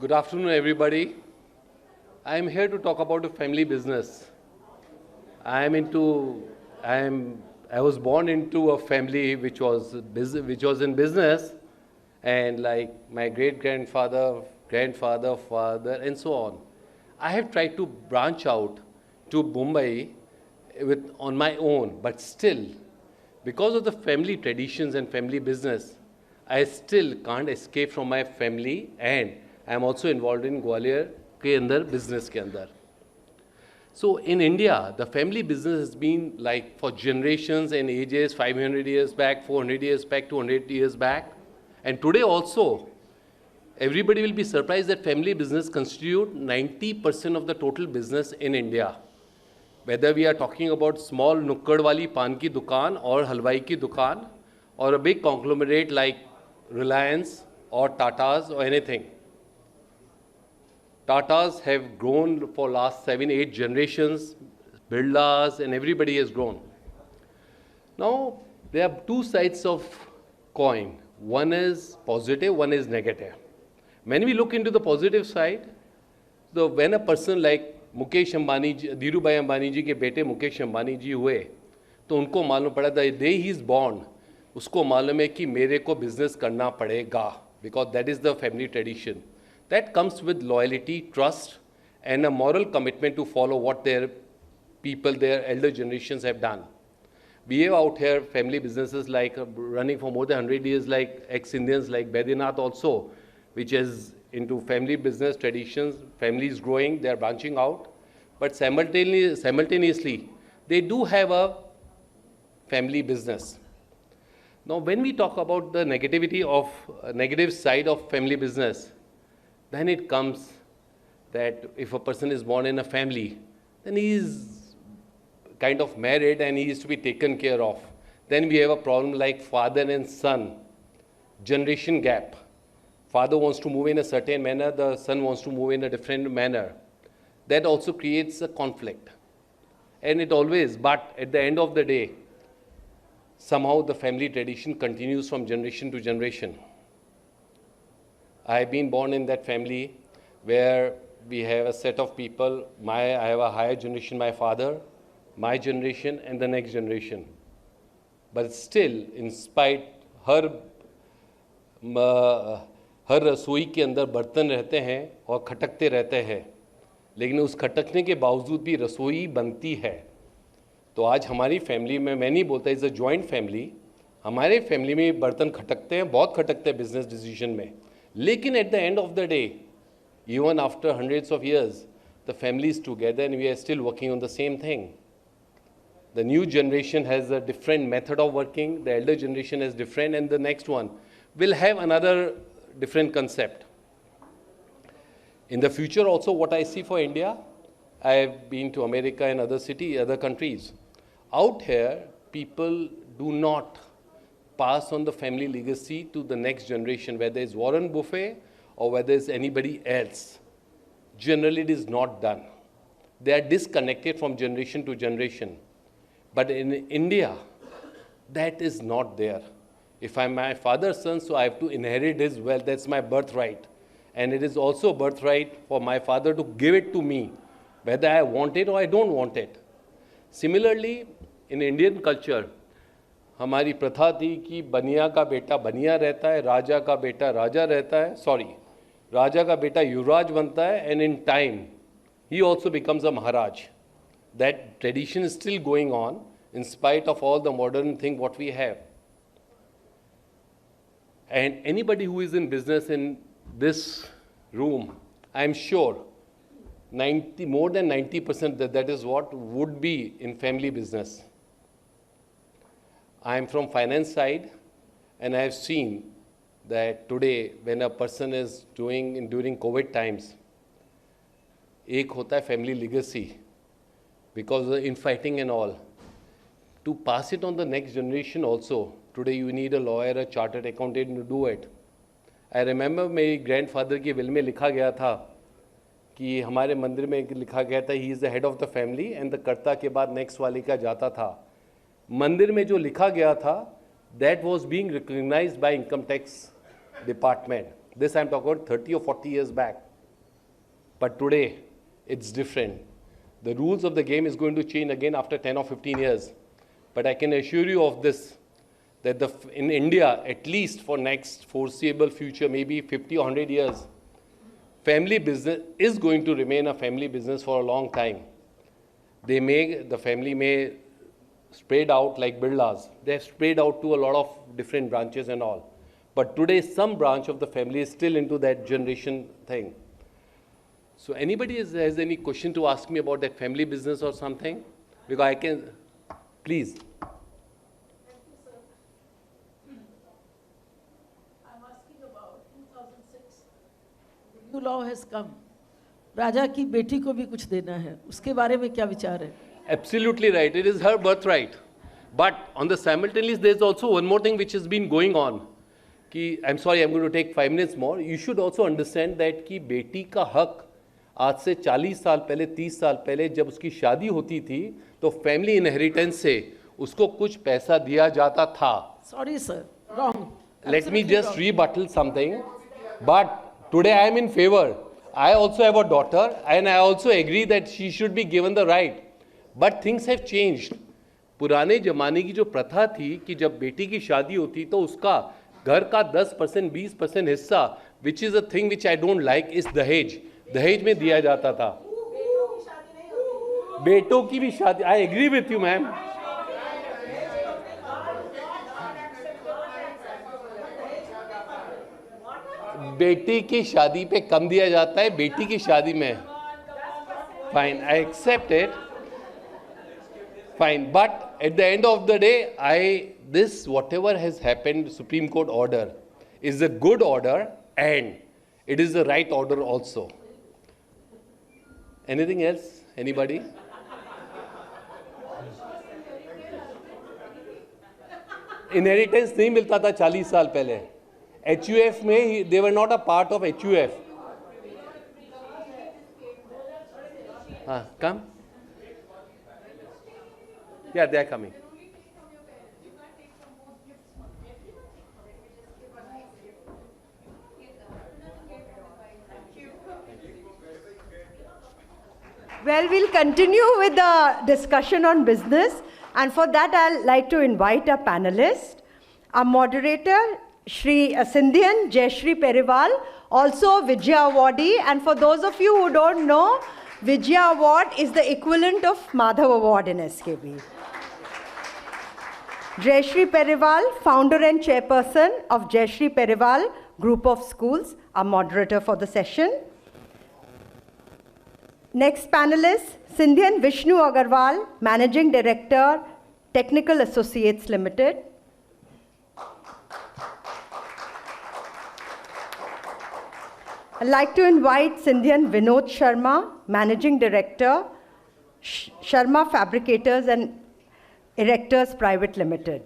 Good afternoon, everybody. I am here to talk about a family business. I was born into a family which was in business, and like my great grandfather, father, and so on. I have tried to branch out to Mumbai on my own, but still, because of the family traditions and family business, I still can't escape from my family, and I am also involved in Gwalior के अंदर business के अंदर. So in India, the family business has been like for generations and ages, 500 years back, 400 years back, 200 years back. And today also, everybody will be surprised that family business constitute 90% of the total business in India. Whether we are talking about small nukkad wali pan ki dukaan or halwai ki dukaan, or a big conglomerate like Reliance or Tata's or anything. Tatas have grown for last 7-8 generations, Birlas and everybody has grown. Now, there are two sides of coin. One is positive, one is negative. When we look into the positive side, so when a person like Mukesh Ambani ji, Dhirubhai Ambani ji के बेटे मुकेश अंबानी जी हुए, तो उनको मालूम पड़ा the day he is born, उसको मालूम है कि मेरे को business करना पड़ेगा, because that is the family tradition. That comes with loyalty, trust, and a moral commitment to follow what their people, their elder generations have done. We have out here family businesses like running for more than 100 years, like ex-Indians like Baidyanath also, which is into family business traditions. Families growing, they are branching out. But simultaneously, they do have a family business. Now, when we talk about the negative side of family business, then it comes that if a person is born in a family, then he is kind of married and he is to be taken care of. Then we have a problem like father and son, generation gap. Father wants to move in a certain manner, the son wants to move in a different manner. That also creates a conflict. And but at the end of the day, somehow the family tradition continues from generation to generation. I have been born in that family where we have a set of people. I have a higher generation, my father, my generation, and the next generation. But still, in spite, हर रसोई के अंदर बर्तन रहते हैं और खटकते रहते हैं, लेकिन उस खटकने के बावजूद भी रसोई बनती है. तो आज हमारी फैमिली में, मैं नहीं बोलता इज़ अ जॉइंट फैमिली, हमारे फैमिली में बर्तन खटकते हैं, बहुत खटकते हैं बिजनेस डिसीजन में. Lekin at the end of the day, even after hundreds of years, the family is together and we are still working on the same thing. The new generation has a different method of working, the elder generation is different, and the next one will have another different concept. In the future also, what I see for India, I have been to America and other countries. Out here, people do not pass on the family legacy to the next generation, whether it's Warren Buffett or whether it's anybody else. Generally, it is not done. They are disconnected from generation to generation. But in India, that is not there. If I'm my father's son, so I have to inherit his wealth. That's my birthright. And it is also a birthright for my father to give it to me, whether I want it or I don't want it. Similarly, in Indian culture, हमारी प्रथा थी कि बनिया का बेटा बनिया रहता है, राजा का बेटा राजा रहता है, राजा का बेटा युवराज बनता है, and in time, he also becomes a Maharaj. That tradition is still going on in spite of all the modern thing what we have. And anybody who is in business in this room, I'm sure more than 90% that is what would be in family business. I am from finance side, and I have seen that today when a person is during COVID times, एक होता है family legacy, because of the infighting and all. To pass it on the next generation also, today you need a lawyer, a chartered accountant to do it. I remember मेरी grandfather की will में लिखा गया था कि हमारे मंदिर में लिखा गया था he is the head of the family and the कर्ता के बाद next वाले का जाता था. मंदिर में जो लिखा गया था, that was being recognized by income tax department. This I am talking about 30 or 40 years back. But today, it's different. The rules of the game is going to change again after 10 or 15 years. But I can assure you of this, that in India, at least for next foreseeable future, maybe 50 or 100 years, family business is going to remain a family business for a long time. The family may spread out like birlas. They have spread out to a lot of different branches and all. But today, some branch of the family is still into that generation thing. So anybody has any question to ask me about that family business or something? Because I can, please. Thank you, sir. I'm asking about 2006. The new law has come. राजा की बेटी को भी कुछ देना है. उसके बारे में क्या विचार है? Absolutely right. It is her birthright. But on the simultaneous, there is also one more thing which has been going on. कि I'm sorry, I'm going to take 5 minutes more. You should also understand that कि बेटी का हक आज से 40 साल पहले, 30 साल पहले जब उसकी शादी होती थी, तो फैमिली इनहेरिटेंस से उसको कुछ पैसा दिया जाता था. Sorry, sir. Wrong. Let me just rebuttal something. But today I am in favor. I also have a daughter and I also agree that she should be given the right. But things have changed. पुराने ज़माने की जो प्रथा थी कि जब बेटी की शादी होती तो उसका घर का 10%, 20% हिस्सा, which is a thing which I don't like, is दहेज. दहेज में दिया जाता था. बेटों की भी शादी, I agree with you, ma'am. बेटी की शादी पे कम दिया जाता है, बेटी की शादी में. Fine, I accept it. Fine, but at the end of the day, this whatever has happened, Supreme Court order, is a good order and it is the right order also. Anything else? Anybody? Inheritance नहीं मिलता था 40 साल पहले. HUF में they were not a part of HUF. Come. Yeah, they are coming. Well, we'll continue with the discussion on business. And for that, I'd like to invite our panelist, our moderator, Shri Sindhian Jayashri Periwal, also Vijaya Awardee. And for those of you who don't know, Vijaya Award is the equivalent of Madhav Award in SKB. Jayashri Periwal, founder and chairperson of Jayashri Periwal Group of Schools, our moderator for the session. Next panelist, Sindhian Vishnu Agarwal, Managing Director, Technical Associates Limited. I'd like to invite Sindhian Vinod Sharma, Managing Director, Sharma Fabricators and Erectors Private Limited.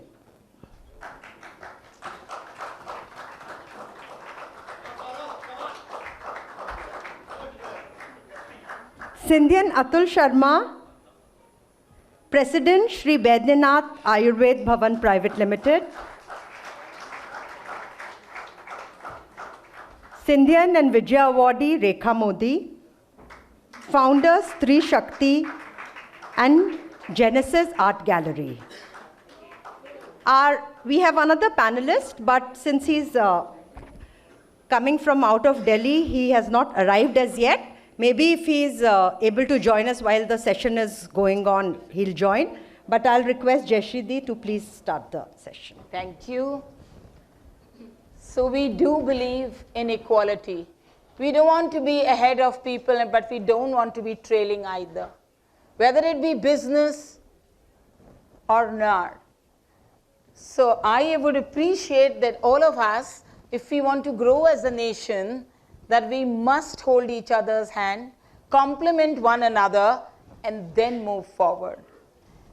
Sindhian Atul Sharma, President, Shri Baidyanath Ayurved Bhavan Private Limited. Sindhian and Vijaya Awardee Rekha Modi. Founders Tri Shakti and Genesis Art Gallery. We have another panelist, but since he's coming from out of Delhi, he has not arrived as yet. Maybe if he's able to join us while the session is going on, he'll join. But I'll request Jayashri to please start the session. Thank you. So we do believe in equality. We don't want to be ahead of people, but we don't want to be trailing either. Whether it be business or not. So I would appreciate that all of us, if we want to grow as a nation, that we must hold each other's hand, complement one another, and then move forward.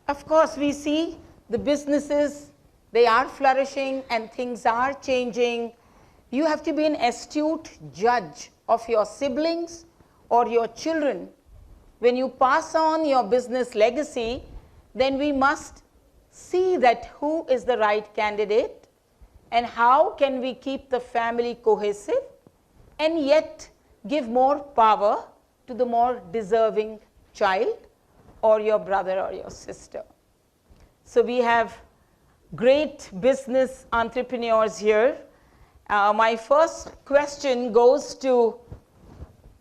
Of course, we see the businesses, they are flourishing and things are changing. You have to be an astute judge of your siblings or your children. When you pass on your business legacy, then we must see that who is the right candidate and how can we keep the family cohesive and yet give more power to the more deserving child or your brother or your sister. So we have great business entrepreneurs here. My first question goes to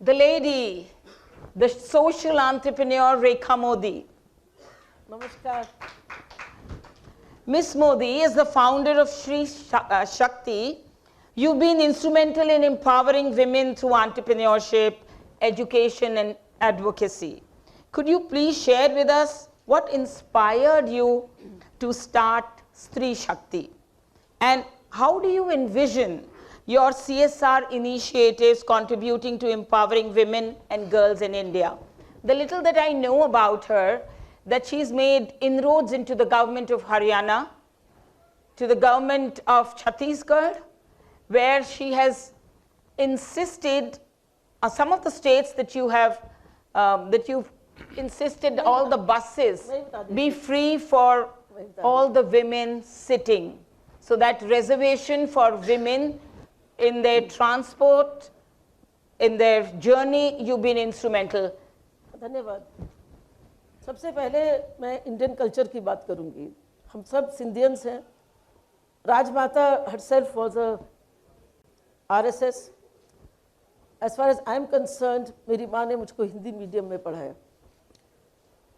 the lady, the social entrepreneur Rekha Modi. नमस्कार. Miss Modi is the founder of Shri Shakti. You've been instrumental in empowering women through entrepreneurship, education, and advocacy. Could you please share with us what inspired you to start Shri Shakti? And how do you envision your CSR initiatives contributing to empowering women and girls in India? The little that I know about her, that she's made inroads into the government of Haryana, to the government of Chhattisgarh, where she has insisted, some of the states that you have, that you've insisted all the buses be free for all the women sitting. So that reservation for women in their transport, in their journey, you've been instrumental. धन्यवाद. सबसे पहले मैं Indian culture की बात करूंगी. हम सब सिंधियंस हैं. राजमाता herself was a RSS. As far as I am concerned, मेरी माँ ने मुझको हिंदी मीडियम में पढ़ाया.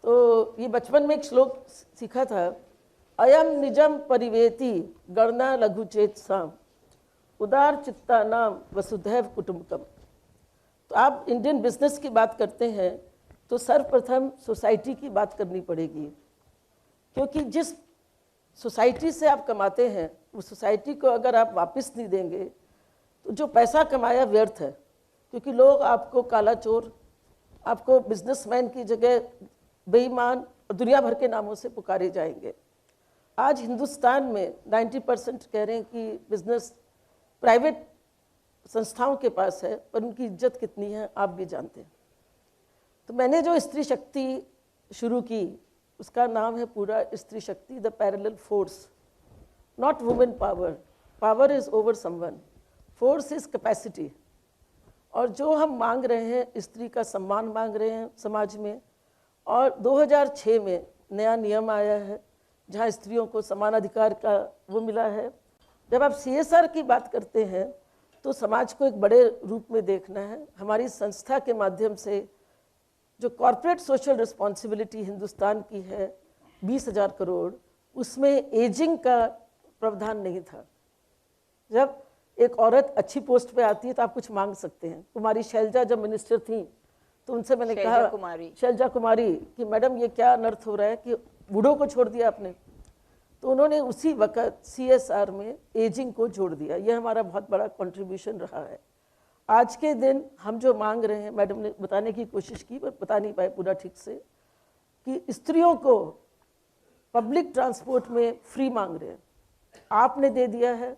तो ये बचपन में एक श्लोक सीखा था, अयम निजम परिवेति गणना लघुचेत साम उदार चित्ता नाम वसुधैव कुटुंबकम. तो आप इंडियन बिजनेस की बात करते हैं तो सर्वप्रथम सोसाइटी की बात करनी पड़ेगी, क्योंकि जिस सोसाइटी से आप कमाते हैं उस सोसाइटी को अगर आप वापस नहीं देंगे तो जो पैसा कमाया व्यर्थ है, क्योंकि लोग आपको काला चोर, आपको बिजनेसमैन की जगह बेईमान और दुनिया भर के नामों से पुकारे जाएंगे. आज हिंदुस्तान में 90% कह रहे हैं कि बिजनेस प्राइवेट संस्थाओं के पास है, पर उनकी इज्जत कितनी है आप भी जानते हैं. तो मैंने जो स्त्री शक्ति शुरू की उसका नाम है पूरा स्त्री शक्ति, the parallel force. Not women power, power is over someone, force is capacity. और जो हम मांग रहे हैं, स्त्री का सम्मान मांग रहे हैं समाज में. और 2006 में नया नियम आया है जहां स्त्रियों को समान अधिकार का वो मिला है. जब आप CSR की बात करते हैं तो समाज को एक बड़े रूप में देखना है. हमारी संस्था के माध्यम से जो कॉर्पोरेट सोशल रिस्पॉन्सिबिलिटी हिंदुस्तान की है 20,000 करोड़, उसमें एजिंग का प्रावधान नहीं था. जब एक औरत अच्छी पोस्ट पे आती है तो आप कुछ मांग सकते हैं. कुमारी शैलजा जब मिनिस्टर थी तो उनसे मैंने कहा, शैलजा कुमारी, कि मैडम ये क्या अनर्थ हो रहा है कि बूढ़ों को छोड़ दिया आपने. तो उन्होंने उसी वक्त CSR में एजिंग को जोड़ दिया. यह हमारा बहुत बड़ा कंट्रीब्यूशन रहा है. आज के दिन हम जो मांग रहे हैं, मैडम ने बताने की कोशिश की पर बता नहीं पाए पूरा ठीक से, कि स्त्रियों को पब्लिक ट्रांसपोर्ट में फ्री मांग रहे हैं. आपने दे दिया है,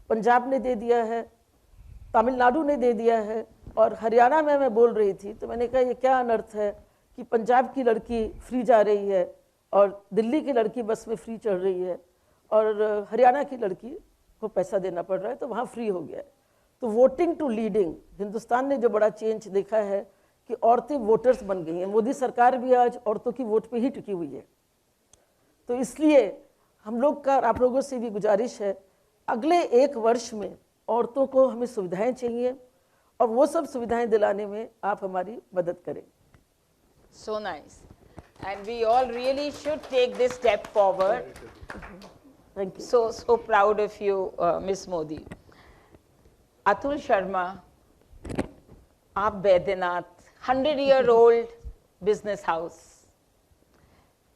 पंजाब ने दे दिया है, तमिलनाडु ने दे दिया है, और हरियाणा में मैं बोल रही थी तो मैंने कहा ये क्या अनर्थ है कि पंजाब की लड़की फ्री जा रही है और दिल्ली की लड़की बस में फ्री चढ़ रही है और हरियाणा की लड़की को पैसा देना पड़ रहा है, तो वहाँ फ्री हो गया है. तो वोटिंग टू लीडिंग, हिंदुस्तान ने जो बड़ा चेंज देखा है कि औरतें वोटर्स बन गई हैं. मोदी सरकार भी आज औरतों की वोट पे ही टिकी हुई है. तो इसलिए हम लोग का, आप लोगों से भी गुजारिश है, अगले 1 वर्ष में औरतों को हमें सुविधाएं चाहिए और वो सब सुविधाएं दिलाने में आप हमारी मदद करें. So nice. And we all really should take this step forward. Thank you. So proud of you, Miss Modi. Atul Sharma, आप Baidyanath, 100-year-old business house.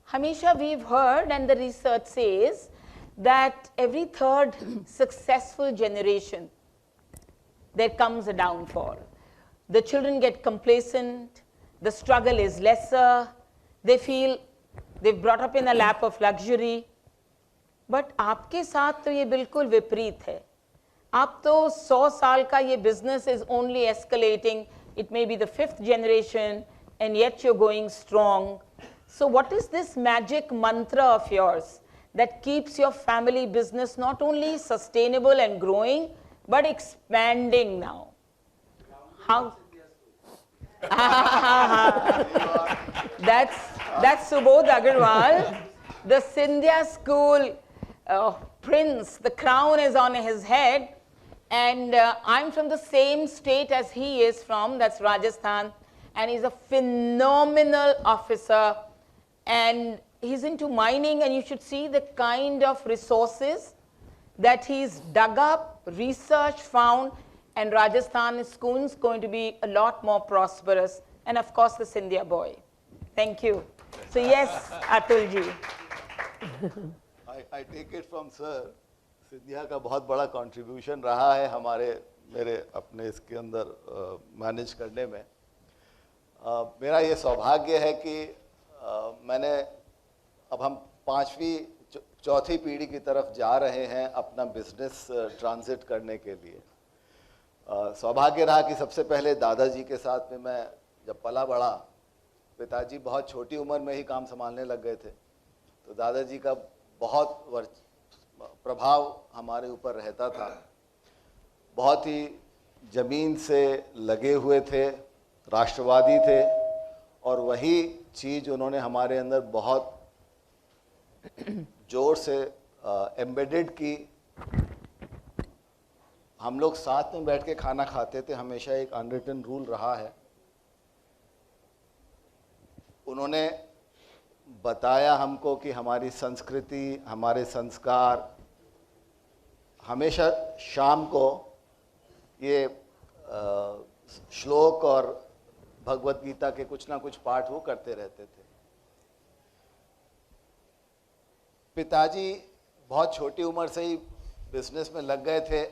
Hamisha, we've heard, and the research says that every third successful generation, there comes a downfall. The children get complacent, the struggle is lesser, they feel they've brought up in a lap of luxury. But आपके साथ तो ये बिल्कुल विपरीत है. आप तो 100 साल का ये business is only escalating. It may be the 5th generation, and yet you're going strong. So what is this magic mantra of yours that keeps your family business not only sustainable and growing, but expanding now? How? That's Subodh Agarwal, the Scindia School prince. The crown is on his head, and I'm from the same state as he is from, that's Rajasthan, and he's a phenomenal officer, and he's into mining, and you should see the kind of resources that he's dug up, researched, found, and Rajasthan is soon going to be a lot more prosperous, and of course the Scindia boy. Thank you. So yes, Atul ji. I take it from sir, Scindia का बहुत बड़ा contribution रहा है मेरे अपने इसके अंदर manage करने में। मेरा ये सौभाग्य है कि मैंने अब हम चौथी पीढ़ी की तरफ जा रहे हैं अपना बिजनेस ट्रांजिट करने के लिए। सौभाग्य रहा कि सबसे पहले दादाजी के साथ में मैं जब पला बड़ा, पिताजी बहुत छोटी उम्र में ही काम संभालने लग गए थे, तो दादाजी का बहुत प्रभाव हमारे ऊपर रहता था। बहुत ही ज़मीन से लगे हुए थे, राष्ट्रवादी थे, और वही चीज़ उन्होंने हमारे अंदर बहुत जोर से एम्बेडेड की। हम लोग साथ में बैठ के खाना खाते थे, हमेशा एक अनरिटन रूल रहा है। उन्होंने बताया हमको कि हमारी संस्कृति, हमारे संस्कार, हमेशा शाम को ये श्लोक और भगवत गीता के कुछ ना कुछ पाठ वो करते रहते थे। पिताजी बहुत छोटी उम्र से ही बिजनेस में लग गए थे।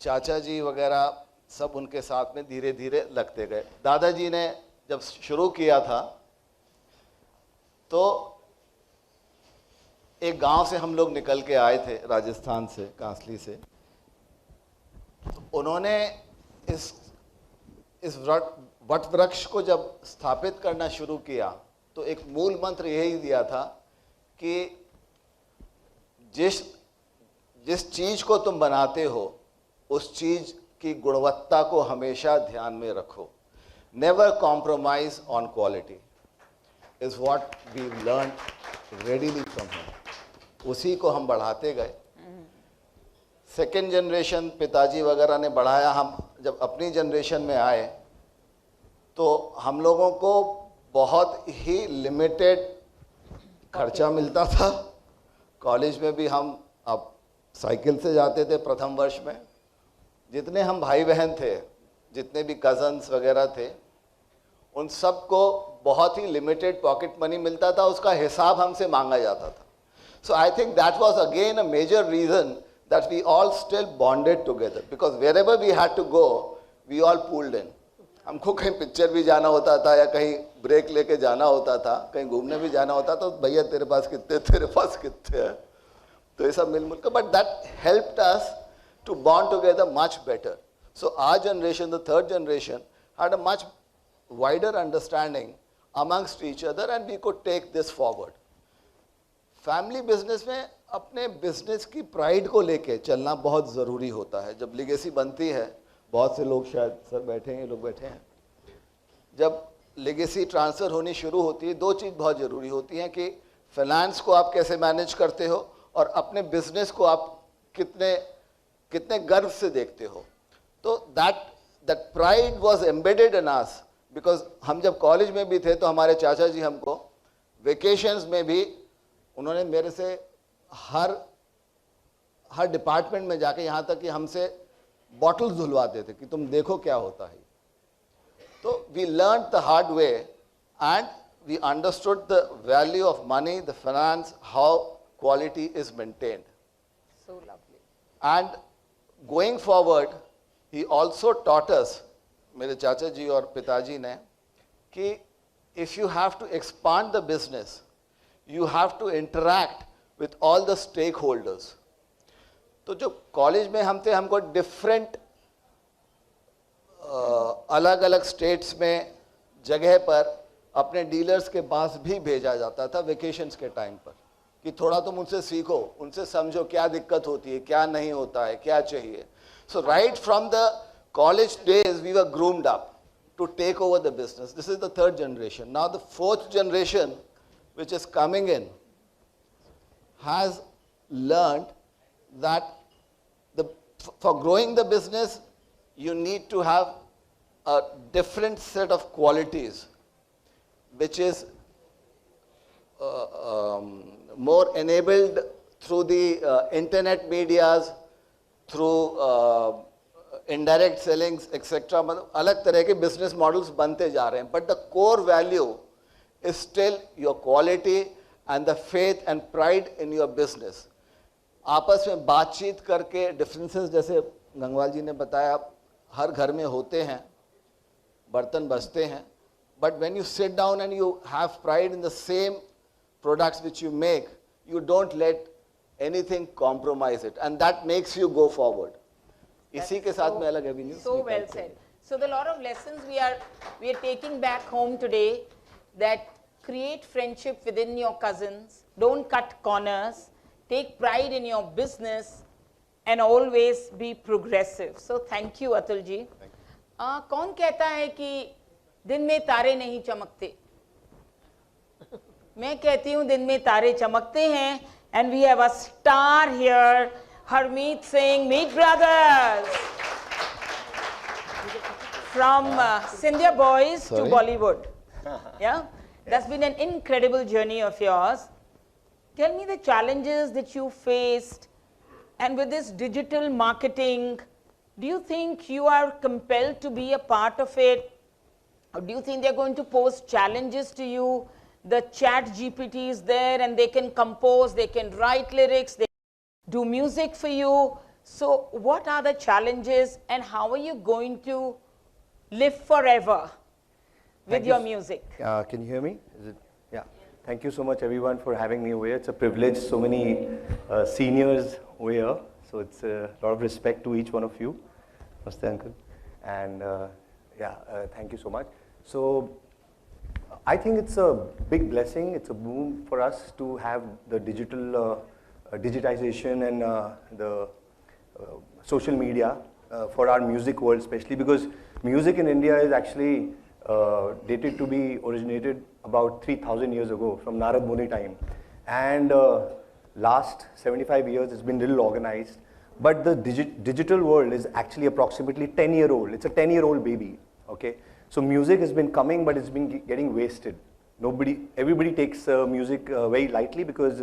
चाचा जी वगैरह सब उनके साथ में धीरे धीरे लगते गए। दादाजी ने जब शुरू किया था तो एक गांव से हम लोग निकल के आए थे, राजस्थान से, कांसली से। तो उन्होंने इस वट वृक्ष को जब स्थापित करना शुरू किया तो एक मूल मंत्र यही दिया था कि जिस चीज को तुम बनाते हो उस चीज की गुणवत्ता को हमेशा ध्यान में रखो। Never compromise on quality is what we learn readily from him. उसी को हम बढ़ाते गए। सेकेंड जनरेशन पिताजी वगैरह ने बढ़ाया। हम जब अपनी जनरेशन में आए तो हम लोगों को बहुत ही लिमिटेड खर्चा मिलता था। कॉलेज में भी हम अब साइकिल से जाते थे प्रथम वर्ष में। जितने हम भाई बहन थे, जितने भी कज़न्स वगैरह थे, उन सबको बहुत ही लिमिटेड पॉकेट मनी मिलता था, उसका हिसाब हमसे मांगा जाता था। So I think that was again a major reason that we all still bonded together because wherever we had to go we all pulled in। हमको कहीं पिक्चर भी जाना होता था या कहीं ब्रेक लेके जाना होता था, कहीं घूमने भी जाना होता तो भैया तेरे पास कितने, तेरे पास कितने हैं, तो ये सब मिलजुल कर, but that helped us to bond together much better. So our generation, the third generation, had a much wider understanding amongst each other and we could take this forward। Family business में अपने business की pride को लेके चलना बहुत ज़रूरी होता है। जब लिगेसी बनती है, बहुत से लोग शायद सर बैठे हैं, ये लोग बैठे हैं, जब लिगेसी ट्रांसफ़र होनी शुरू होती है, दो चीज़ बहुत ज़रूरी होती हैं कि फाइनेंस को आप कैसे मैनेज करते हो और अपने बिजनेस को आप कितने गर्व से देखते हो। तो that pride was embedded in us because हम जब कॉलेज में भी थे तो हमारे चाचा जी हमको वेकेशंस में भी उन्होंने मेरे से हर डिपार्टमेंट में जाके, यहाँ तक कि हमसे बॉटल्स धुलवाते थे कि तुम देखो क्या होता है। तो we learn the hard way and we understood the value of money, the finance, how quality is maintained. So lovely। And going forward he also taught us, मेरे चाचा जी और पिताजी ने, कि if you have to expand the business you have to interact with all the stakeholders। तो जो college में हम थे, हमको डिफरेंट अलग अलग स्टेट्स में जगह पर अपने डीलर्स के पास भी भेजा जाता था वेकेशंस के टाइम पर कि थोड़ा तुम उनसे सीखो, उनसे समझो क्या दिक्कत होती है, क्या नहीं होता है, क्या चाहिए। So right from the college days, we were groomed up to take over the business. This is the third generation. Now the fourth generation, which is coming in, has learned that for growing the business, you need to have a different set of qualities, which is more enabled through the internet medias, through indirect sellings, etc. मतलब अलग तरह के business models बनते जा रहे हैं. But the core value is still your quality and the faith and pride in your business. आपस में बातचीत करके differences जैसे गंगवाल जी ने बताया हर घर में होते हैं, बर्तन बजते हैं. But when you sit down and you have pride in the same products which you make, you don't let anything compromise it, and that makes you go forward. इसी के साथ में अलग avenues. So well said. So the lot of lessons we are taking back home today, that create friendship within your cousins, don't cut corners, take pride in your business, and always be progressive. So thank you, Atul ji. कौन कहता है कि दिन में तारे नहीं चमकते? मैं कहती हूँ दिन में तारे चमकते हैं. And we have a star here, Harmeet Singh, Meet Brothers. From Sindhya Boys to Bollywood. Yeah? That's been an incredible journey of yours. Tell me the challenges that you faced, and with this digital marketing, do you think you are compelled to be a part of it? Or do you think they're going to pose challenges to you? The chat GPT is there and they can compose, they can write lyrics, they do music for you. So what are the challenges and how are you going to live forever with your music? Can you hear me? Is it? Yeah. Thank you so much everyone for having me over here. It's a privilege, so many seniors over here. So it's a lot of respect to each one of you. Namaste, uncle. And thank you so much. So I think it's a big blessing. It's a boom for us to have the digital digitization and the social media for our music world, especially because music in India is actually dated to be originated about 3,000 years ago from Narad Muni time, and last 75 years it's been little organized. But the digital world is actually approximately 10-year-old. It's a 10-year-old baby. Okay. So music has been coming, but it's been getting wasted. Everybody takes music very lightly because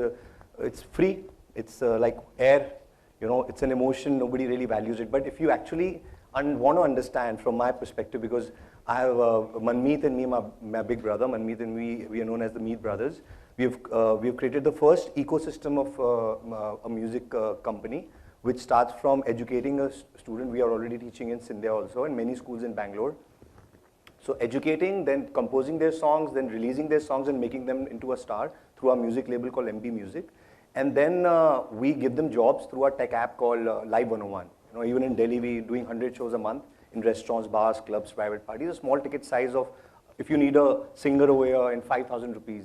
it's free. It's like air, it's an emotion. Nobody really values it. But if you actually want to understand from my perspective, because I have Manmeet and me, my big brother, Manmeet and we are known as the Meet Brothers. We've created the first ecosystem of a music company, which starts from educating a student. We are already teaching in Sindhya also, and many schools in Bangalore. So educating, then composing their songs, then releasing their songs and making them into a star through our music label called MP Music. And then we give them jobs through our tech app called Live 101. Even in Delhi, we're doing 100 shows a month in restaurants, bars, clubs, private parties. A small ticket size of, if you need a singer over here, in 5,000 rupees.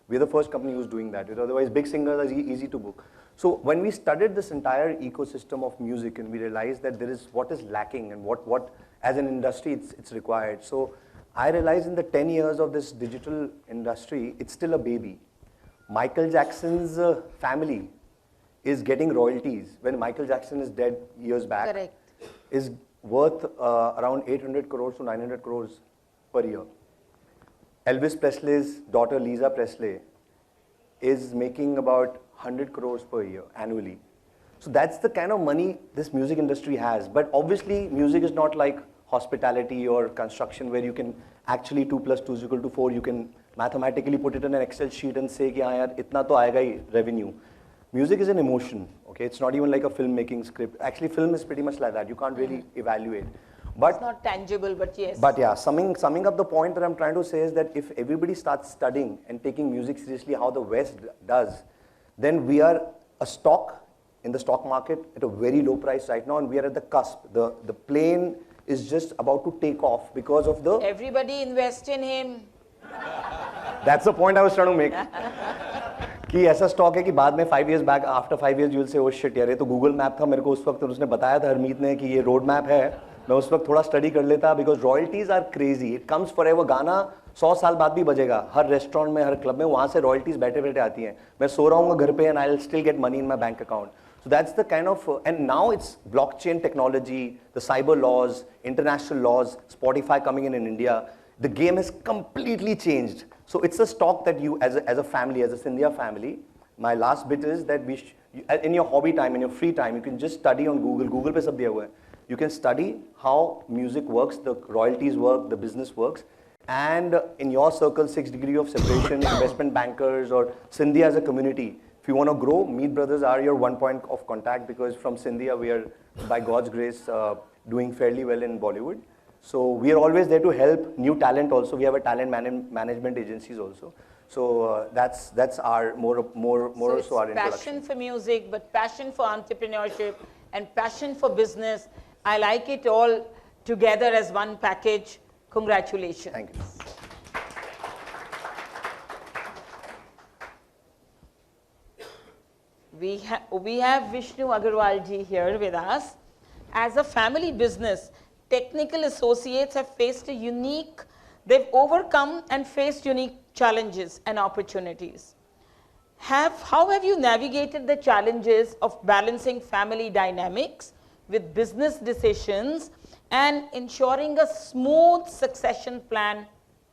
We're the first company who's doing that. Otherwise, big singers are easy to book. So when we studied this entire ecosystem of music, and we realized that there is what is lacking and what as an industry it's required. So I realized in the 10 years of this digital industry, it's still a baby. Michael Jackson's family is getting royalties when Michael Jackson is dead years back. Correct. Is worth around 800 crores to 900 crores per year. Elvis Presley's daughter Lisa Presley is making about 100 crores per year annually. So that's the kind of money this music industry has. But obviously music is not like hospitality or construction where you can actually 2 + 2 = 4. You can mathematically put it in an Excel sheet and say, "Ki, yaar, itna to aayega hi revenue." Music is an emotion. Okay, it's not even like a filmmaking script. Actually, film is pretty much like that. You can't really evaluate. But it's not tangible, but yes. But yeah, summing up the point that I'm trying to say is that if everybody starts studying and taking music seriously, how the West does, then we are a stock in the stock market at a very low price right now, and we are at the cusp. The plane is just about to take off because of the... Everybody invest in him. That's the point I was trying to make. कि ऐसा stock है कि बाद में 5 years back, after 5 years, you will say, oh shit यार, ये तो Google map था मेरे को उस वक्त, उसने बताया था हरमीत ने कि ये रोड मैप है, मैं उस वक्त थोड़ा स्टडी कर लेता, because royalties are crazy, it comes forever. गाना 100 साल बाद भी बजेगा, हर रेस्टोरेंट में, हर क्लब में, वहाँ से रॉयल्टीज बैठे बैठे आती हैं. मैं सो रहा हूँ घर पे and I will still get money in my bank account. So that's the kind of, and now it's blockchain technology, the cyber laws, international laws, Spotify coming in India. The game has completely changed. So it's a stock that you, as a family, as a Scindia family, my last bit is that in your hobby time, in your free time, you can just study on Google. Google पे सब दिया हुआ है. You can study how music works, the royalties work, the business works. And in your circle, 6 degrees of separation, investment bankers or Scindia as a community, if you want to grow, Meet Brothers are your one point of contact, because from Scindia we are, by God's grace, doing fairly well in Bollywood. So we are always there to help new talent also. We have a talent management agencies also. So that's our more so so our introduction. Passion for music, but passion for entrepreneurship and passion for business. I like it all together as one package. Congratulations. Thank you. We have Vishnu Agarwal ji here with us. As a family business, technical associates have faced a unique, they've overcome and faced unique challenges and opportunities. How have you navigated the challenges of balancing family dynamics with business decisions and ensuring a smooth succession plan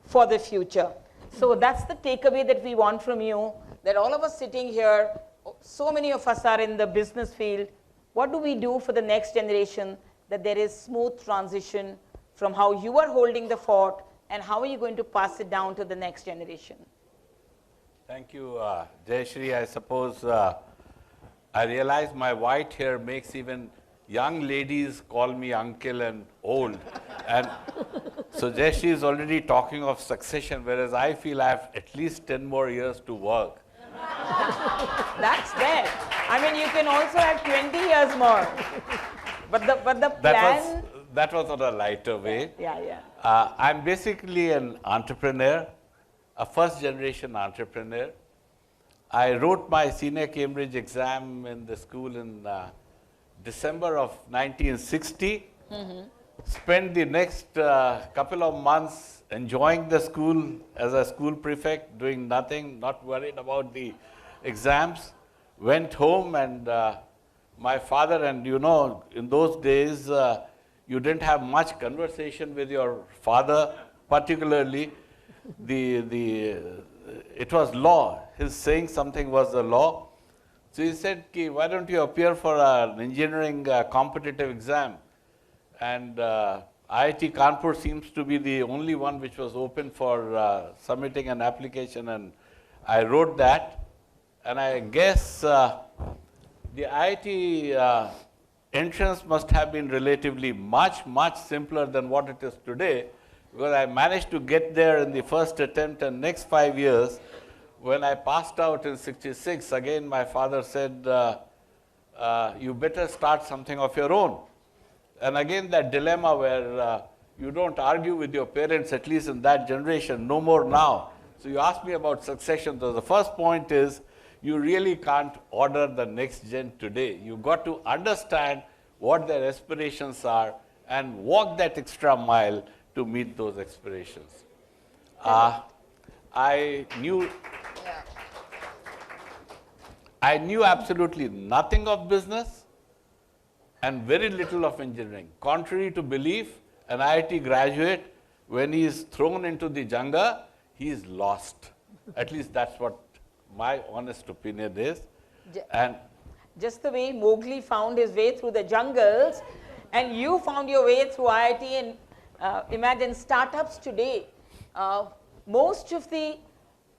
for the future? So that's the takeaway that we want from you, that all of us sitting here, so many of us are in the business field. What do we do for the next generation that there is smooth transition from how you are holding the fort, and how are you going to pass it down to the next generation? Thank you, Jayashri. I suppose I realize my white hair makes even young ladies call me uncle and old. And so Jayashri is already talking of succession, whereas I feel I have at least 10 more years to work. That's there. I mean, you can also have 20 years more. But the plan... That was on a lighter way. Yeah. I'm basically an entrepreneur, a first-generation entrepreneur. I wrote my senior Cambridge exam in the school in December of 1960. Spent the next couple of months enjoying the school as a school prefect, doing nothing, not worried about the exams. Went home, and my father, and you know, in those days, you didn't have much conversation with your father, particularly it was law. His saying something was the law. So he said, why don't you appear for an engineering competitive exam? And IIT Kanpur seems to be the only one which was open for submitting an application, and I wrote that. And I guess the IIT entrance must have been relatively much simpler than what it is today, because I managed to get there in the first attempt, and next 5 years, when I passed out in '66, again my father said, you better start something of your own. And again that dilemma where you don't argue with your parents, at least in that generation, no more now. So you asked me about succession. So the first point is, you really can't order the next gen today. You've got to understand what their aspirations are and walk that extra mile to meet those aspirations. I knew absolutely nothing of business and very little of engineering. Contrary to belief, an IIT graduate, when he is thrown into the jungle, he is lost. At least that's what my honest opinion is. And just the way Mowgli found his way through the jungles, and you found your way through IIT, and imagine startups today. Most of the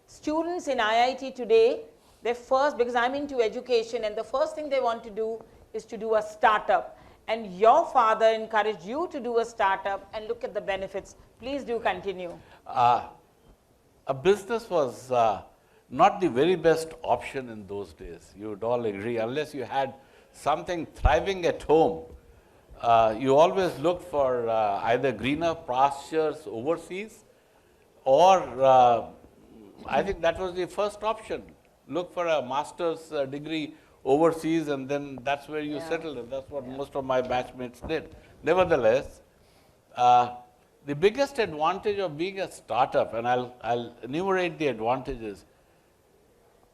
students in IIT today, because I'm into education, and the first thing they want to do is to do a startup. And your father encouraged you to do a startup, and look at the benefits. Please do continue. A business was not the very best option in those days. You would all agree, unless you had something thriving at home. You always looked for either greener pastures overseas, or I think that was the first option. Look for a master's degree overseas, and then that's where you settled. And that's what most of my batchmates did. Nevertheless, the biggest advantage of being a startup, and I'll enumerate the advantages,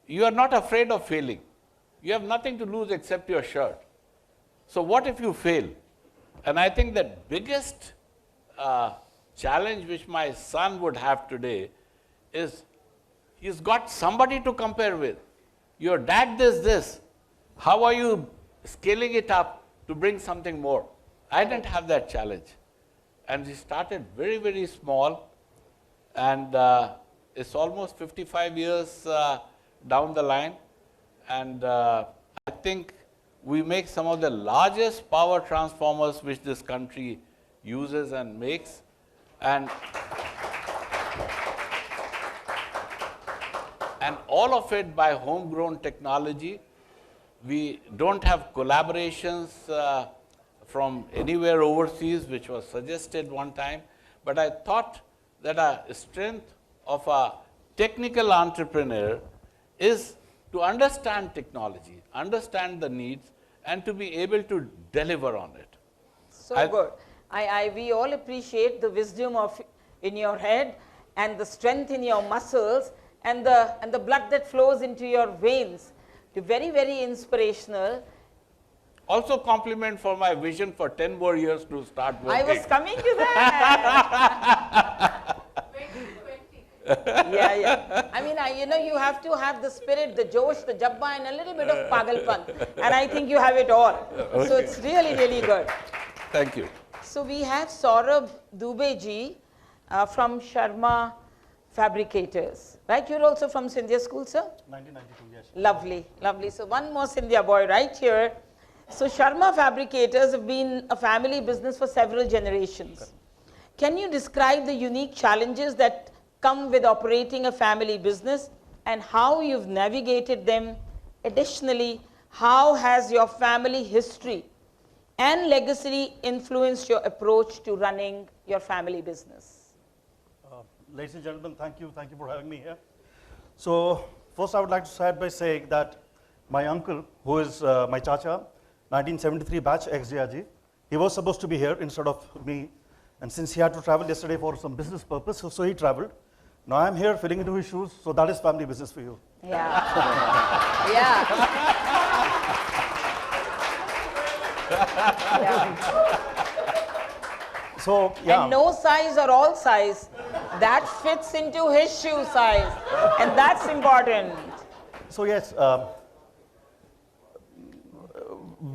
you are not afraid of failing. You have nothing to lose except your shirt. So what if you fail? And I think that biggest challenge which my son would have today is he's got somebody to compare with. Your dad does this. How are you scaling it up to bring something more? I didn't have that challenge. And we started very, very small, and it's almost 55 years down the line, and I think we make some of the largest power transformers which this country uses and makes, and all of it by homegrown technology. We don't have collaborations from anywhere overseas, which was suggested one time, but I thought that a strength of a technical entrepreneur is to understand technology, understand the needs, and to be able to deliver on it. So good. We all appreciate the wisdom in your head and the strength in your muscles and the blood that flows into your veins. You're very, very inspirational. Also compliment for my vision for 10 more years to start working. I was coming to that. 20. Yeah. I mean, you have to have the spirit, the josh, the jabba, and a little bit of pagalpan. And I think you have it all. Okay. So it's really, really good. Thank you. So we have Saurabh Dubey ji from Sharma Fabricators. Right? You're also from Scindia School, sir? 1992, yes. Lovely, lovely. So one more Scindia boy right here. So Sharma Fabricators have been a family business for several generations. Okay. Can you describe the unique challenges that come with operating a family business and how you've navigated them? Additionally, how has your family history and legacy influenced your approach to running your family business? Ladies and gentlemen, thank you for having me here. So first I would like to start by saying that my uncle, who is my chacha, 1973 batch ex-JRG, he was supposed to be here instead of me, and since he had to travel yesterday for some business purpose, so he traveled. Now I'm here filling into his shoes, so that is family business for you. Yeah. Yeah. So, yeah. And no size or all size, that fits into his shoe size, and that's important. So yes,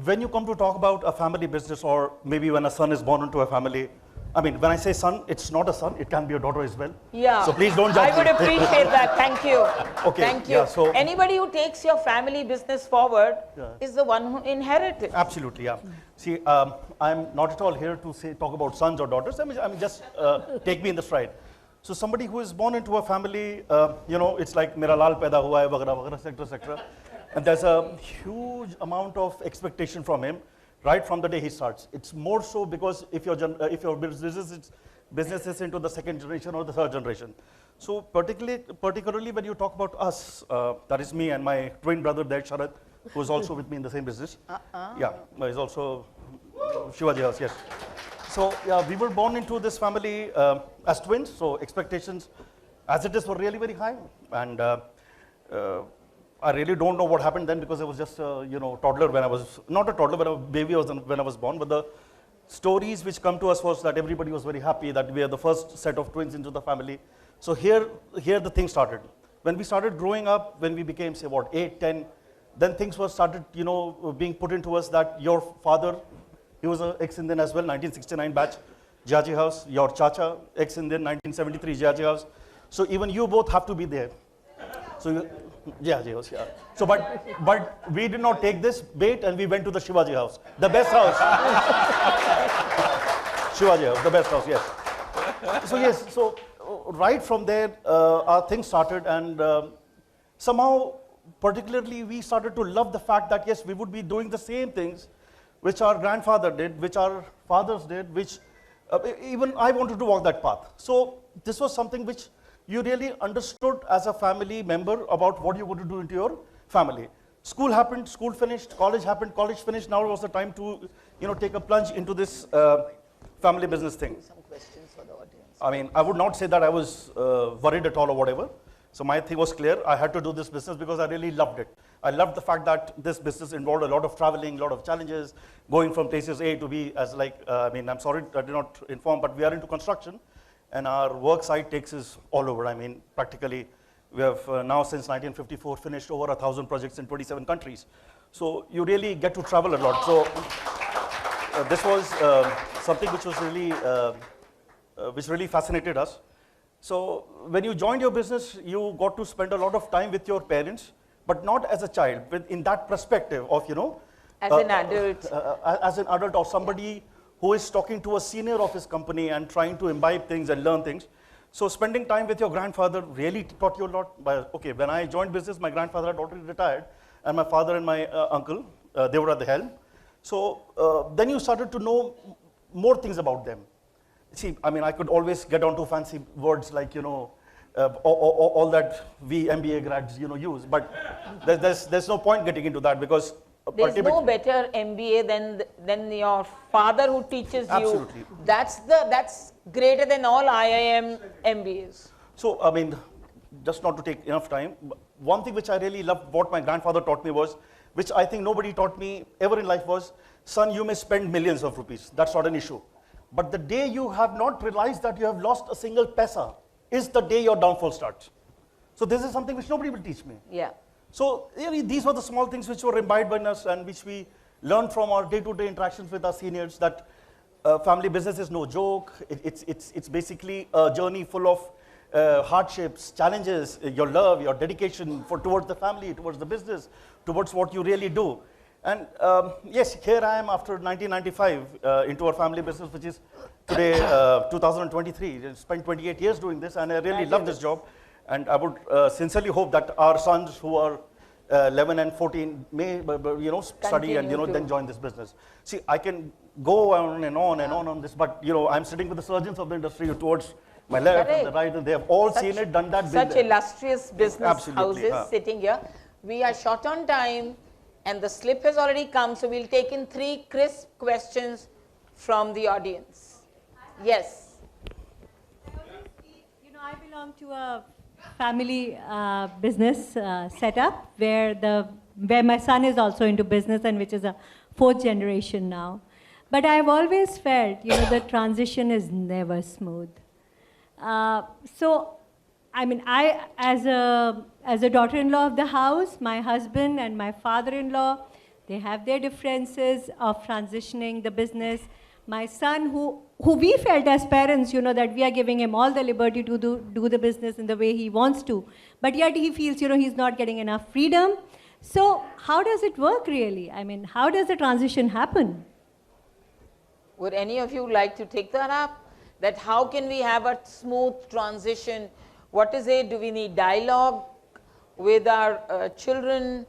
when you come to talk about a family business, or maybe when a son is born into a family, I mean, when I say son, it's not a son, it can be a daughter as well. Yeah. So please don't judge I would me. appreciate that. Thank you. Okay. Thank you. Yeah, so anybody who takes your family business forward is the one who inherits it. Absolutely, yeah. See, I'm not at all here to talk about sons or daughters. I mean just take me in the stride. So somebody who is born into a family, it's like mera lal paida hua hai, vagara, vagara, etc. And there's a huge amount of expectation from him right from the day he starts. It's more so because if your business is into the second generation or the third generation. So particularly when you talk about us, that is me and my twin brother there, Sharad, who is also with me in the same business. Yeah, he's also Shivaji House, yes. So yeah, we were born into this family as twins, so expectations as it is were really very high. And I really don't know what happened then, because I was just toddler when I was, not a toddler, but a baby when I was born. But the stories which come to us was that everybody was very happy that we are the first set of twins into the family. So here the thing started. When we started growing up, when we became, say, what, 8, 10, then things were started, being put into us that your father, he was an ex-Indian as well, 1969 batch, Jaji House. Your chacha, ex-Indian, 1973 Jaji House. So even you both have to be there. So yeah. So, but we did not take this bait and we went to the Shivaji House, the best house. Shivaji House, the best house, yes. So yes, so right from there, our things started, and somehow, particularly, we started to love the fact that yes, we would be doing the same things which our grandfather did, which our fathers did, which even I wanted to walk that path. So this was something which you really understood as a family member about what you want to do into your family. school happened, school finished, college happened, college finished. Now was the time to, take a plunge into this family business thing. Some questions for the audience. I mean, I would not say that I was worried at all or whatever. So my thing was clear. I had to do this business because I really loved it. I loved the fact that this business involved a lot of traveling, a lot of challenges, going from places A to B. As I'm sorry I did not inform, but we are into construction, and our work site takes us all over. I mean, practically, we have now since 1954 finished over 1,000 projects in 27 countries. So you really get to travel a lot. So this was something which was really, which really fascinated us. So when you joined your business, you got to spend a lot of time with your parents, but not as a child, in that perspective of, as an adult. As an adult or somebody who is talking to a senior of his company and trying to imbibe things and learn things. So spending time with your grandfather really taught you a lot. Okay, when I joined business, my grandfather had already retired, and my father and my uncle, they were at the helm. So then you started to know more things about them. See, I mean, I could always get onto fancy words like, all that we MBA grads, use, but there's no point getting into that because there's no better MBA than your father who teaches you. Absolutely. That's greater than all IIM MBAs. So, I mean, just not to take enough time, one thing which I really loved, what my grandfather taught me was, which I think nobody taught me ever in life was, son, you may spend millions of rupees. That's not an issue. But the day you have not realized that you have lost a single paisa is the day your downfall starts. So this is something which nobody will teach me. Yeah. So really, these were the small things which were imbibed in us and which we learned from our day-to-day interactions with our seniors, that family business is no joke. It's basically a journey full of hardships, challenges, your love, your dedication towards the family, towards the business, towards what you really do. And yes, here I am after 1995 into our family business, which is today 2023. I spent 28 years doing this, and I really love this job. And I would sincerely hope that our sons who are 11 and 14 may, study and then join this business. See, I can go on and on and on this, but I'm sitting with the surgeons of the industry towards my left and the right, and they have all seen it, done that. Such illustrious business houses sitting here. We are short on time. And the slip has already come, so we'll take in 3 crisp questions from the audience. Yes. I belong to a family business setup where my son is also into business and which is a 4th generation now. But I've always felt, the transition is never smooth. So, I mean, as a daughter-in-law of the house, my husband and my father-in-law, they have their differences of transitioning the business. My son, who we felt as parents, that we are giving him all the liberty to do the business in the way he wants to, but yet he feels, he's not getting enough freedom. So how does it work really? I mean, how does the transition happen? Would any of you like to take that up? That how can we have a smooth transition? What is it? Do we need dialogue with our children?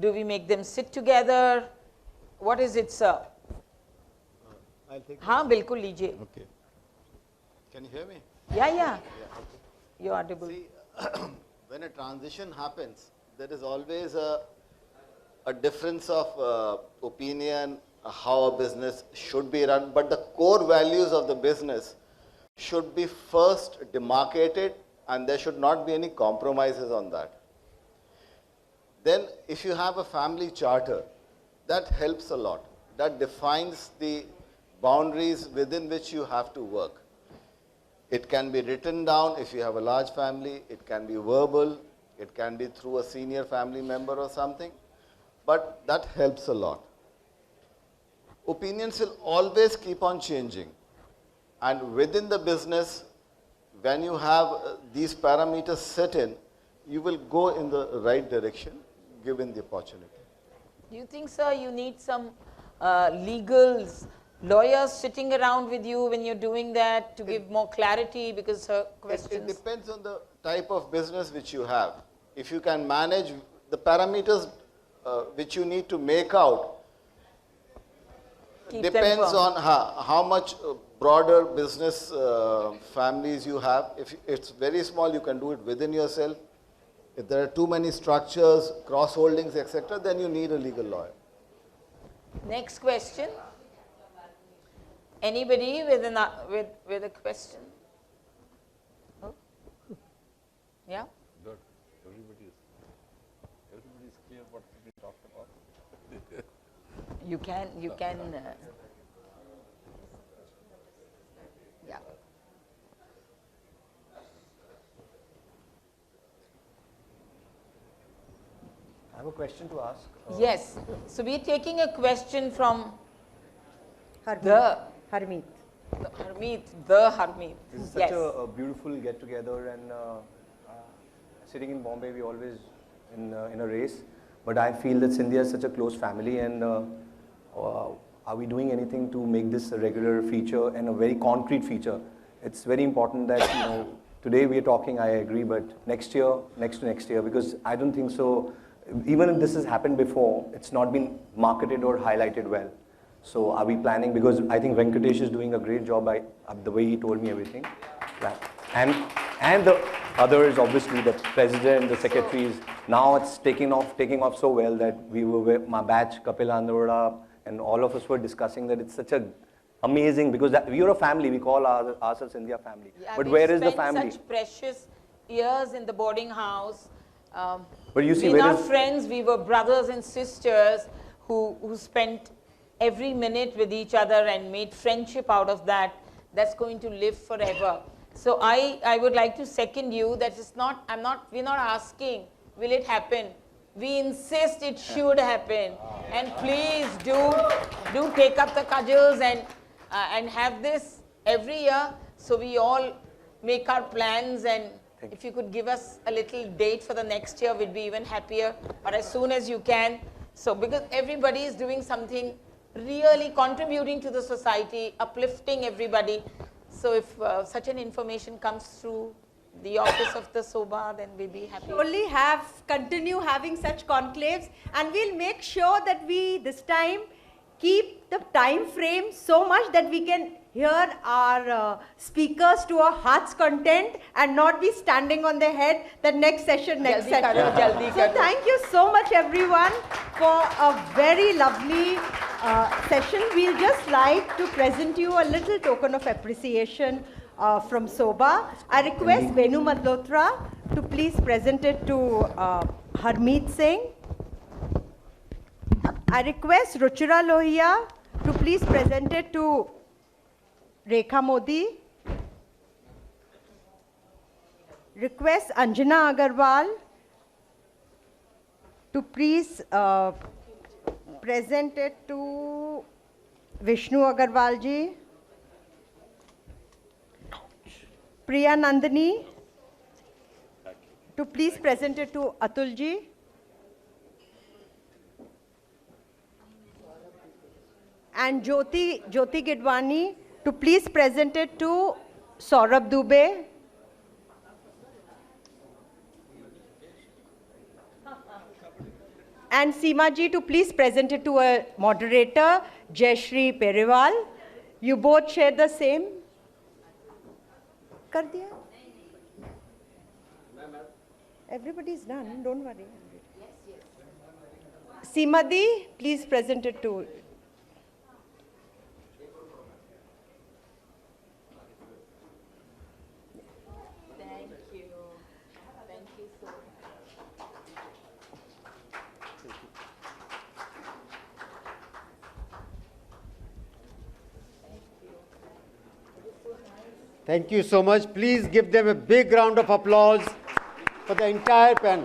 Do we make them sit together? What is it, sir? I'll take it. हाँ बिल्कुल लीजिए. Okay. Can you hear me? Yeah. Yeah, okay. You're audible. See, when a transition happens, there is always a difference of opinion, how a business should be run, but the core values of the business should be first demarcated, and there should not be any compromises on that. Then if you have a family charter, that helps a lot. That defines the boundaries within which you have to work. It can be written down if you have a large family, it can be verbal, it can be through a senior family member or something, but that helps a lot. Opinions will always keep on changing, and within the business, when you have these parameters set in, you will go in the right direction given the opportunity. Do you think, sir, you need some lawyers sitting around with you when you're doing that to give more clarity, because questions? It depends on the type of business which you have. If you can manage the parameters which you need to make out, depends on how much broader business families you have. If it's very small, you can do it within yourself. If there are too many structures, cross holdings, etc., then you need a legal lawyer. Next question. Anybody with a question? Oh. Yeah? Good. Everybody is clear what we talked about. You can, yeah. I have a question to ask. Yes. So we're taking a question from Harmeet. the Harmeet. Harmeet. This is such Yes. a beautiful get together, and sitting in Bombay, we always in a race. But I feel that Scindia is such a close family, and are we doing anything to make this a regular feature and a very concrete feature? It's very important that today we are talking. I agree, but next year, next to next year, because I don't think so. Even if this has happened before, it's not been marketed or highlighted well. So are we planning? Because I think Venkatesh is doing a great job by the way he told me everything. Yeah. And the others, obviously, the president, the secretaries. Now it's taking off so well that we were with my batch, Kapil Andora, and all of us were discussing that it's such a amazing, because we are a family. We call ourselves India family. Yeah, but where is the family? We spent such precious years in the boarding house. But you see, we're not friends. We were brothers and sisters who spent every minute with each other and made friendship out of that. That's going to live forever. So I would like to second you that we're not asking, will it happen? We insist it should happen. And please do take up the cudgels and have this every year, so we all make our plans, and if you could give us a little date for the next year, we'd be even happier, but as soon as you can. So because everybody is doing something really contributing to the society, uplifting everybody. So if such an information comes through the office of the Sobha, then we'll be happy. Only continue having such conclaves, and we'll make sure that we this time keep the time frame so much that we can hear our speakers to our heart's content and not be standing on their head the next session, next session. So thank you so much everyone for a very lovely session. We'll just like to present you a little token of appreciation from Sobha. I request Venu Malhotra to please present it to Harmeet Singh. I request Ruchira Lohia to please present it to Rekha Modi. Request Anjana Agarwal to please present it to Vishnu Agarwal ji. Priya Nandini to please present it to Atul ji. And Jyoti Gidwani to please present it to Saurabh Dubey. And Seema ji to please present it to a moderator, Jayashri Periwal. You both share the same. Kar diya? Everybody's done, don't worry. Seema di, please present it to. Thank you so much. Please give them a big round of applause for the entire panel.